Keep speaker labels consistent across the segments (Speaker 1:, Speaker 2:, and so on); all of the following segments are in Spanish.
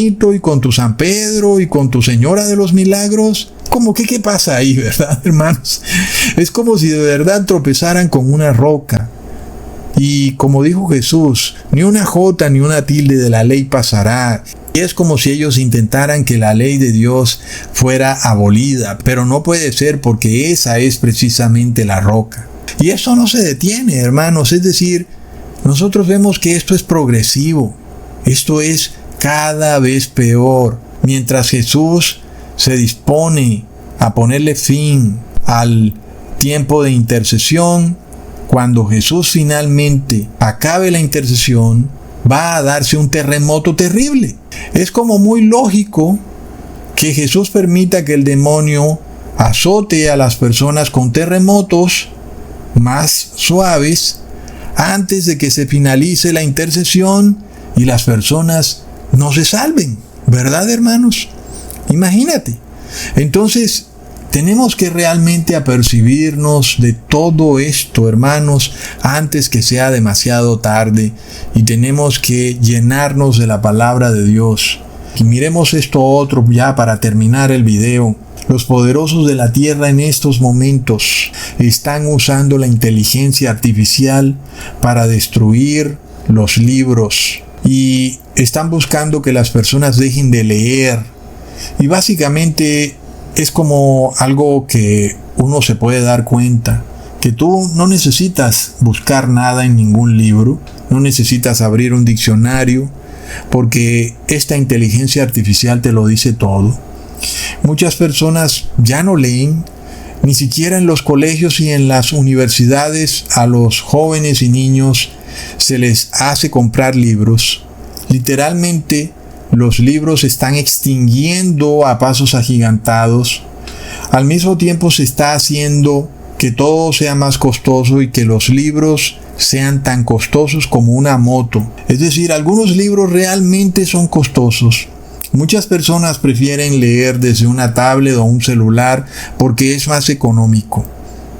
Speaker 1: y con tu San Pedro y con tu Señora de los Milagros. ¿Cómo que qué pasa ahí, verdad, hermanos? Es como si de verdad tropezaran con una roca. Y como dijo Jesús, ni una jota ni una tilde de la ley pasará. Y es como si ellos intentaran que la ley de Dios fuera abolida, pero no puede ser porque esa es precisamente la roca. Y eso no se detiene, hermanos, es decir, nosotros vemos que esto es progresivo, esto es cada vez peor. Mientras Jesús se dispone a ponerle fin al tiempo de intercesión, cuando Jesús finalmente acabe la intercesión, va a darse un terremoto terrible. Es como muy lógico que Jesús permita que el demonio azote a las personas con terremotos más suaves antes de que se finalice la intercesión y las personas no se salven, ¿verdad, hermanos? Imagínate. Entonces, tenemos que realmente apercibirnos de todo esto, hermanos, antes que sea demasiado tarde, y tenemos que llenarnos de la palabra de Dios. Y miremos esto otro ya para terminar el video. Los poderosos de la tierra en estos momentos están usando la inteligencia artificial para destruir los libros y están buscando que las personas dejen de leer. Y básicamente es como algo que uno se puede dar cuenta, que tú no necesitas buscar nada en ningún libro, no necesitas abrir un diccionario, porque esta inteligencia artificial te lo dice todo. Muchas personas ya no leen, ni siquiera en los colegios y en las universidades a los jóvenes y niños se les hace comprar libros. Literalmente, los libros se están extinguiendo a pasos agigantados. Al mismo tiempo se está haciendo que todo sea más costoso y que los libros sean tan costosos como una moto. Es decir, algunos libros realmente son costosos. Muchas personas prefieren leer desde una tablet o un celular porque es más económico.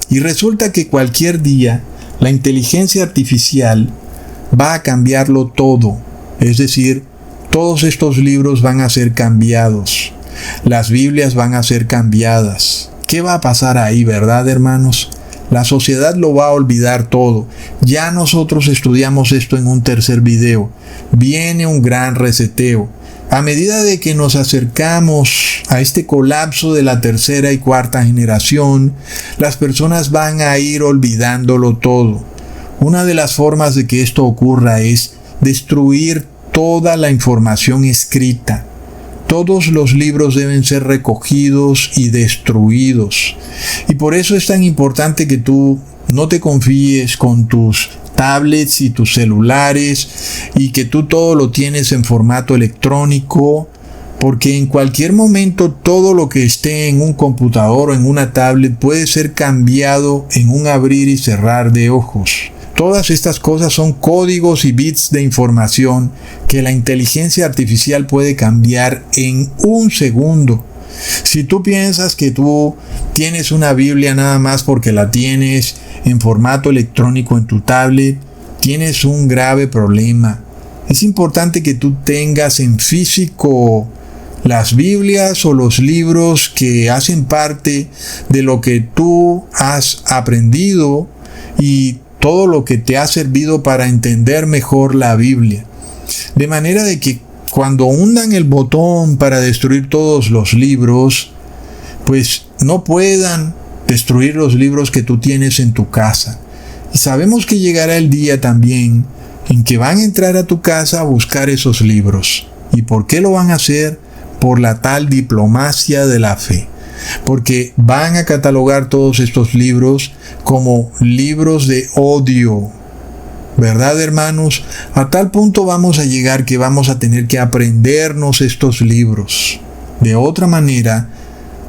Speaker 1: Y resulta que cualquier día la inteligencia artificial va a cambiarlo todo. Es decir, todos estos libros van a ser cambiados. Las Biblias van a ser cambiadas. ¿Qué va a pasar ahí, verdad, hermanos? La sociedad lo va a olvidar todo. Ya nosotros estudiamos esto en un tercer video. Viene un gran reseteo. A medida de que nos acercamos a este colapso de la tercera y cuarta generación, las personas van a ir olvidándolo todo. Una de las formas de que esto ocurra es destruir toda la información escrita. Todos los libros deben ser recogidos y destruidos. Y por eso es tan importante que tú no te confíes con tus tablets y tus celulares y que tú todo lo tienes en formato electrónico, porque en cualquier momento todo lo que esté en un computador o en una tablet puede ser cambiado en un abrir y cerrar de ojos. Todas estas cosas son códigos y bits de información que la inteligencia artificial puede cambiar en un segundo. Si tú piensas que tú tienes una Biblia nada más porque la tienes en formato electrónico en tu tablet, tienes un grave problema. Es importante que tú tengas en físico las Biblias o los libros que hacen parte de lo que tú has aprendido y todo lo que te ha servido para entender mejor la Biblia. De manera de que cuando hundan el botón para destruir todos los libros, pues no puedan destruir los libros que tú tienes en tu casa. Y sabemos que llegará el día también en que van a entrar a tu casa a buscar esos libros. ¿Y por qué lo van a hacer? Por la tal diplomacia de la fe. Porque van a catalogar todos estos libros como libros de odio. ¿Verdad, hermanos? A tal punto vamos a llegar que vamos a tener que aprendernos estos libros. De otra manera,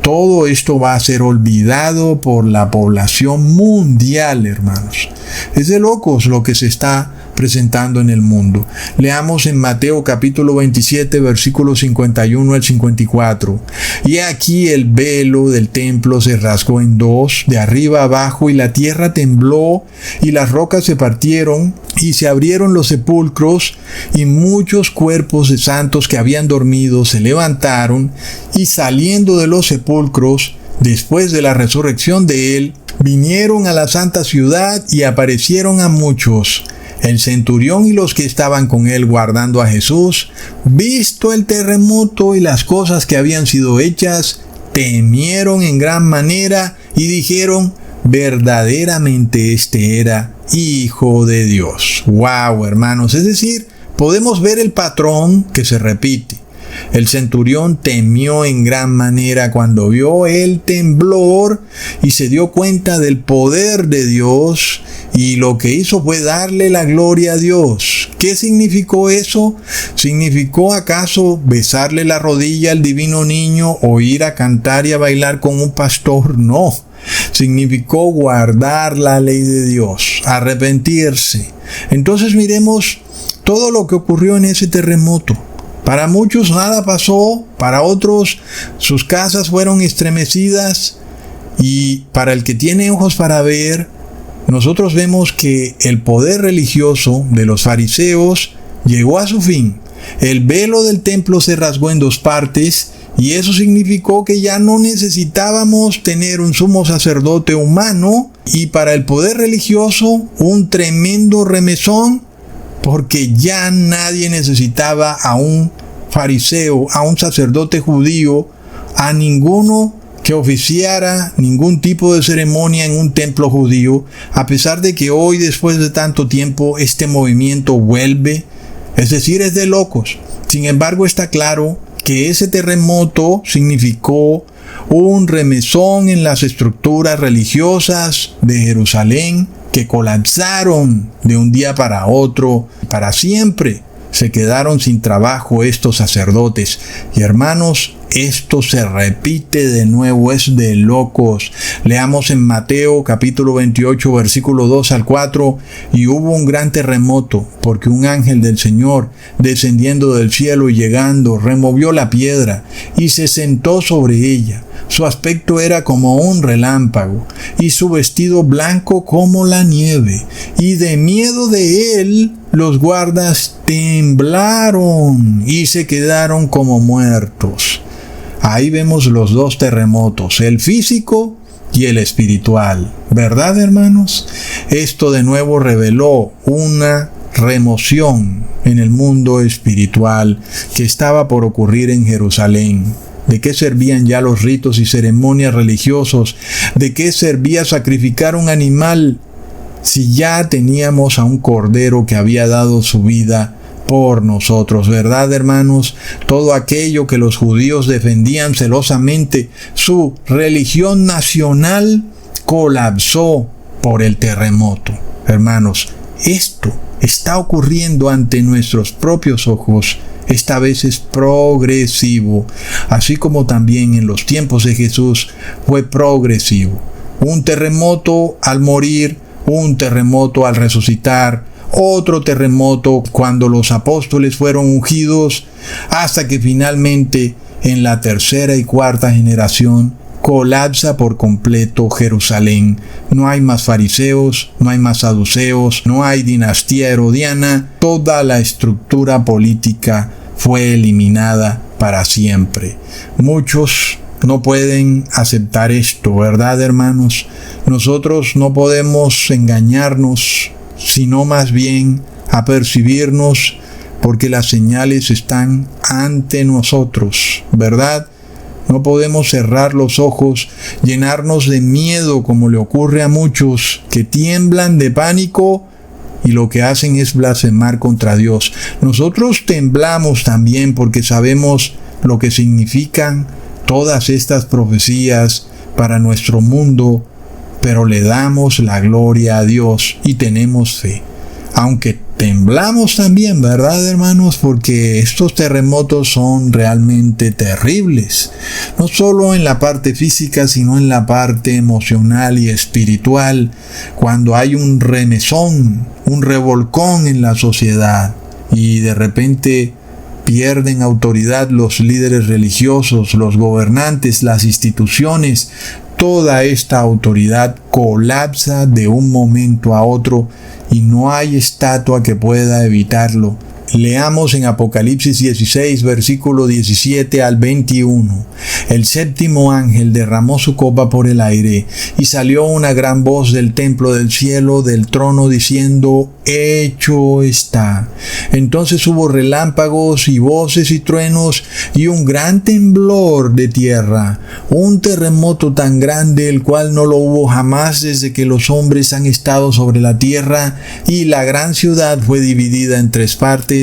Speaker 1: todo esto va a ser olvidado por la población mundial, hermanos. Es de locos lo que se está presentando en el mundo. Leamos en Mateo capítulo 27, versículos 51 al 54. Y aquí el velo del templo se rasgó en dos, de arriba a abajo, y la tierra tembló, y las rocas se partieron, y se abrieron los sepulcros, y muchos cuerpos de santos que habían dormido se levantaron, y saliendo de los sepulcros, después de la resurrección de él, vinieron a la santa ciudad y aparecieron a muchos. El centurión y los que estaban con él guardando a Jesús, visto el terremoto y las cosas que habían sido hechas, temieron en gran manera y dijeron: verdaderamente este era Hijo de Dios. ¡Wow, hermanos! Es decir, podemos ver el patrón que se repite. El centurión temió en gran manera cuando vio el temblor y se dio cuenta del poder de Dios, y lo que hizo fue darle la gloria a Dios. ¿Qué significó eso? ¿Significó acaso besarle la rodilla al divino niño o ir a cantar y a bailar con un pastor? No. Significó guardar la ley de Dios, arrepentirse. Entonces miremos todo lo que ocurrió en ese terremoto. Para muchos nada pasó, para otros sus casas fueron estremecidas, y para el que tiene ojos para ver, nosotros vemos que el poder religioso de los fariseos llegó a su fin. El velo del templo se rasgó en dos partes, y eso significó que ya no necesitábamos tener un sumo sacerdote humano, y para el poder religioso un tremendo remesón, porque ya nadie necesitaba a un fariseo, a un sacerdote judío, a ninguno que oficiara ningún tipo de ceremonia en un templo judío, a pesar de que hoy, después de tanto tiempo, este movimiento vuelve. Es decir, es de locos. Sin embargo, está claro que ese terremoto significó un remesón en las estructuras religiosas de Jerusalén, que colapsaron de un día para otro, para siempre. Se quedaron sin trabajo estos sacerdotes. Y hermanos, esto se repite de nuevo, es de locos. Leamos en Mateo capítulo 28, versículo 2 al 4. Y hubo un gran terremoto, porque un ángel del Señor, descendiendo del cielo y llegando, removió la piedra y se sentó sobre ella. Su aspecto era como un relámpago, y su vestido blanco como la nieve. Y de miedo de él, los guardas temblaron y se quedaron como muertos. Ahí vemos los dos terremotos, el físico y el espiritual. ¿Verdad, hermanos? Esto de nuevo reveló una remoción en el mundo espiritual que estaba por ocurrir en Jerusalén. ¿De qué servían ya los ritos y ceremonias religiosos? ¿De qué servía sacrificar un animal si ya teníamos a un cordero que había dado su vida por nosotros? ¿Verdad, hermanos? Todo aquello que los judíos defendían celosamente, su religión nacional, colapsó por el terremoto. Hermanos, esto está ocurriendo ante nuestros propios ojos. Esta vez es progresivo, así como también en los tiempos de Jesús fue progresivo. Un terremoto al morir, un terremoto al resucitar, otro terremoto cuando los apóstoles fueron ungidos, hasta que finalmente en la tercera y cuarta generación colapsa por completo Jerusalén. No hay más fariseos, no hay más saduceos, no hay dinastía herodiana. Toda la estructura política fue eliminada para siempre. Muchos no pueden aceptar esto, ¿verdad, hermanos? Nosotros no podemos engañarnos, sino más bien apercibirnos, porque las señales están ante nosotros, ¿verdad? No podemos cerrar los ojos, llenarnos de miedo como le ocurre a muchos que tiemblan de pánico y lo que hacen es blasfemar contra Dios. Nosotros temblamos también porque sabemos lo que significan todas estas profecías para nuestro mundo, pero le damos la gloria a Dios y tenemos fe. Aunque temblamos también, ¿verdad, hermanos? Porque estos terremotos son realmente terribles, no solo en la parte física, sino en la parte emocional y espiritual, cuando hay un remesón, un revolcón en la sociedad y de repente pierden autoridad los líderes religiosos, los gobernantes, las instituciones. Toda esta autoridad colapsa de un momento a otro y no hay estatua que pueda evitarlo. Leamos en Apocalipsis 16, versículo 17 al 21. El séptimo ángel derramó su copa por el aire, y salió una gran voz del templo del cielo, del trono, diciendo: hecho está. Entonces hubo relámpagos y voces y truenos, y un gran temblor de tierra, un terremoto tan grande, el cual no lo hubo jamás desde que los hombres han estado sobre la tierra, y la gran ciudad fue dividida en tres partes,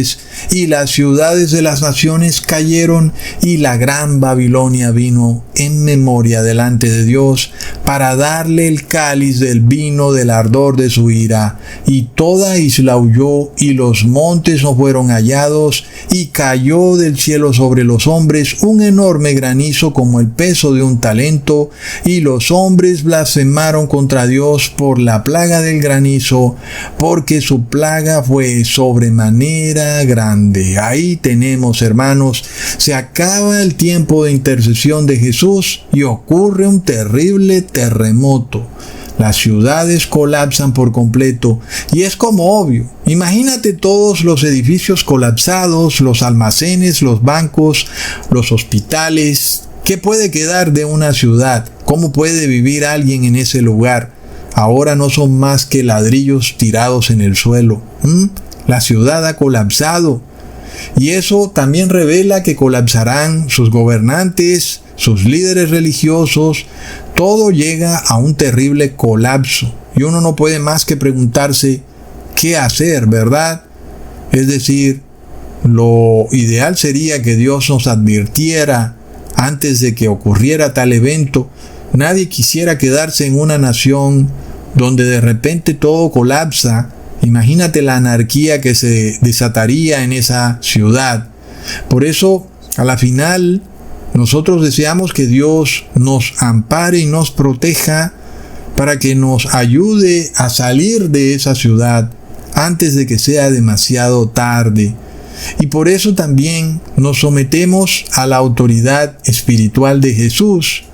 Speaker 1: y las ciudades de las naciones cayeron, y la gran Babilonia vino en memoria delante de Dios para darle el cáliz del vino del ardor de su ira. Y toda isla huyó, y los montes no fueron hallados, y cayó del cielo sobre los hombres un enorme granizo como el peso de un talento, y los hombres blasfemaron contra Dios por la plaga del granizo, porque su plaga fue sobremanera grande. Ahí tenemos, hermanos, se acaba el tiempo de intercesión de Jesús y ocurre un terrible terremoto. Las ciudades colapsan por completo y es como obvio. Imagínate todos los edificios colapsados, los almacenes, los bancos, los hospitales. ¿Qué puede quedar de una ciudad? ¿Cómo puede vivir alguien en ese lugar? Ahora no son más que ladrillos tirados en el suelo. La ciudad ha colapsado. Y eso también revela que colapsarán sus gobernantes, sus líderes religiosos. Todo llega a un terrible colapso. Y uno no puede más que preguntarse qué hacer, ¿verdad? Es decir, lo ideal sería que Dios nos advirtiera antes de que ocurriera tal evento. Nadie quisiera quedarse en una nación donde de repente todo colapsa. Imagínate la anarquía que se desataría en esa ciudad. Por eso, a la final, nosotros deseamos que Dios nos ampare y nos proteja para que nos ayude a salir de esa ciudad antes de que sea demasiado tarde. Y por eso también nos sometemos a la autoridad espiritual de Jesús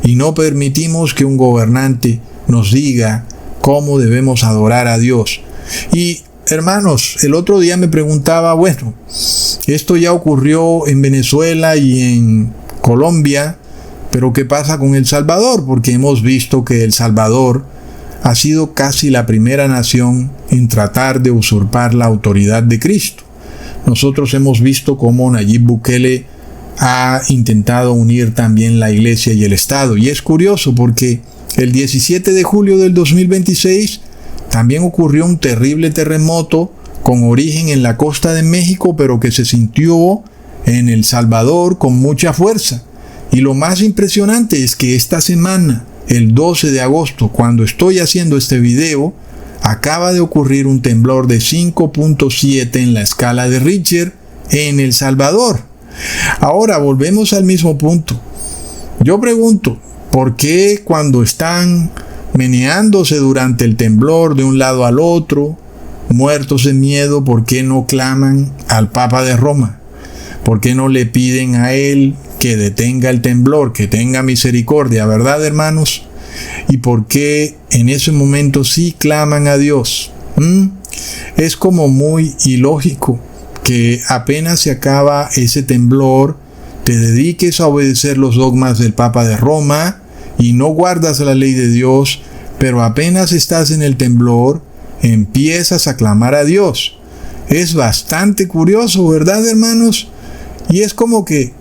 Speaker 1: y no permitimos que un gobernante nos diga cómo debemos adorar a Dios. Y hermanos, el otro día me preguntaba, bueno, esto ya ocurrió en Venezuela y en Colombia, pero ¿qué pasa con El Salvador? Porque hemos visto que El Salvador ha sido casi la primera nación en tratar de usurpar la autoridad de Cristo. Nosotros hemos visto cómo Nayib Bukele ha intentado unir también la iglesia y el Estado. Y es curioso porque el 17 de julio del 2026 también ocurrió un terrible terremoto con origen en la costa de México, pero que se sintió en El Salvador con mucha fuerza. Y lo más impresionante es que esta semana, el 12 de agosto, cuando estoy haciendo este video, acaba de ocurrir un temblor de 5.7 en la escala de Richter en El Salvador. Ahora volvemos al mismo punto. Yo pregunto, ¿por qué cuando están meneándose durante el temblor de un lado al otro, muertos de miedo, por qué no claman al Papa de Roma? ¿Por qué no le piden a él que detenga el temblor, que tenga misericordia, verdad, hermanos? ¿Y por qué en ese momento sí claman a Dios? Es como muy ilógico que apenas se acaba ese temblor, te dediques a obedecer los dogmas del Papa de Roma y no guardas la ley de Dios, pero apenas estás en el temblor, empiezas a clamar a Dios. Es bastante curioso, ¿verdad, hermanos? Y es como que